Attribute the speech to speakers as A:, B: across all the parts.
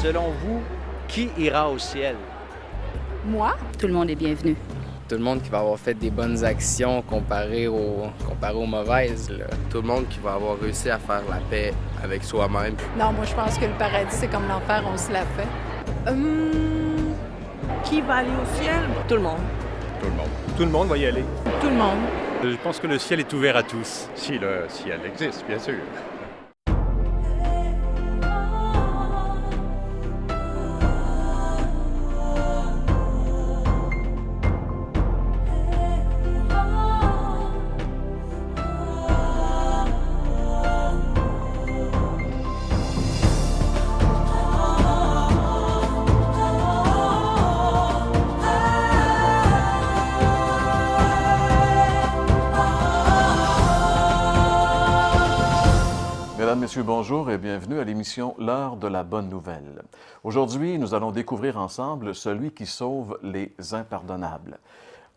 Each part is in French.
A: Selon vous, qui ira au ciel?
B: Moi?
C: Tout le monde est bienvenu.
D: Tout le monde qui va avoir fait des bonnes actions comparé aux mauvaises, là.
E: Tout le monde qui va avoir réussi à faire la paix avec soi-même.
B: Non, moi je pense que le paradis, c'est comme l'enfer, on se l'a fait.
F: Qui va aller au ciel?
G: Tout le monde.
H: Tout le monde. Tout le monde va y aller.
B: Tout le monde.
H: Je pense que le ciel est ouvert à tous. Si le ciel existe, bien sûr.
I: Mesdames, Messieurs, bonjour et bienvenue à l'émission L'heure de la bonne nouvelle. Aujourd'hui, nous allons découvrir ensemble celui qui sauve les impardonnables.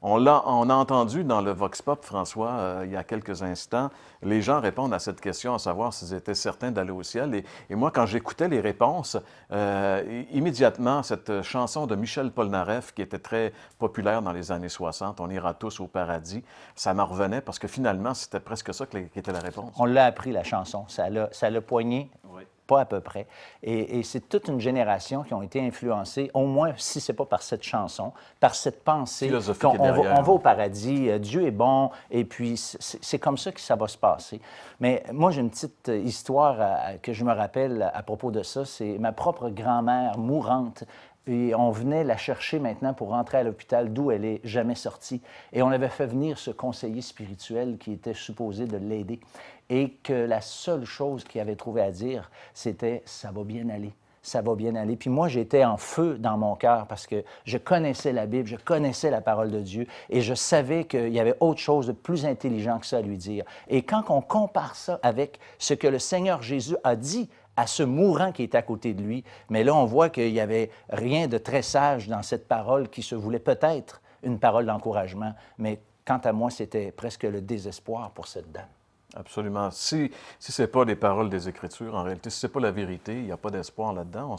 I: On a entendu dans le Vox Pop, François, il y a quelques instants, les gens répondent à cette question, à savoir s'ils étaient certains d'aller au ciel. Et moi, quand j'écoutais les réponses, immédiatement, cette chanson de Michel Polnareff, qui était très populaire dans les années 60, « On ira tous au paradis », ça m'en revenait parce que finalement, c'était presque ça qui était la réponse.
J: On l'a appris, la chanson. Ça l'a poigné. Oui. Pas à peu près. Et c'est toute une génération qui ont été influencées, au moins, si ce n'est pas par cette chanson, par cette pensée qu'on va au paradis, Dieu est bon, et puis c'est comme ça que ça va se passer. Mais moi, j'ai une petite histoire que je me rappelle à propos de ça. C'est ma propre grand-mère mourante. Et on venait la chercher maintenant pour rentrer à l'hôpital, d'où elle n'est jamais sortie. Et on avait fait venir ce conseiller spirituel qui était supposé de l'aider. Et que la seule chose qu'il avait trouvé à dire, c'était « ça va bien aller ». Ça va bien aller. Puis moi, j'étais en feu dans mon cœur parce que je connaissais la Bible, je connaissais la parole de Dieu et je savais qu'il y avait autre chose de plus intelligent que ça à lui dire. Et quand on compare ça avec ce que le Seigneur Jésus a dit à ce mourant qui est à côté de lui, mais là, on voit qu'il n'y avait rien de très sage dans cette parole qui se voulait peut-être une parole d'encouragement, mais quant à moi, c'était presque le désespoir pour cette dame.
I: Absolument. Si ce n'est pas les paroles des Écritures, en réalité, si ce n'est pas la vérité, il n'y a pas d'espoir là-dedans.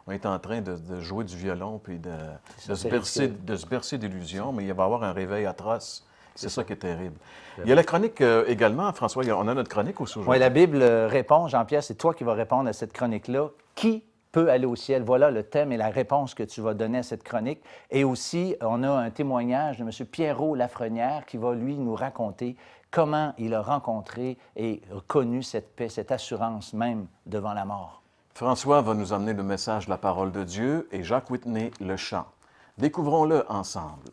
I: On est en train de jouer du violon puis de se bercer d'illusions, mais il va y avoir un réveil atroce. C'est ça qui est terrible. Il y a la chronique également, François. On a notre chronique aussi aujourd'hui.
J: Oui, la Bible répond, Jean-Pierre, c'est toi qui vas répondre à cette chronique-là. Qui peut aller au ciel? Voilà le thème et la réponse que tu vas donner à cette chronique. Et aussi, on a un témoignage de M. Pierrot Lafrenière qui va, lui, nous raconter comment il a rencontré et connu cette paix, cette assurance même devant la mort.
I: François va nous emmener le message de la parole de Dieu et Jacques Whitney le chant. Découvrons-le ensemble.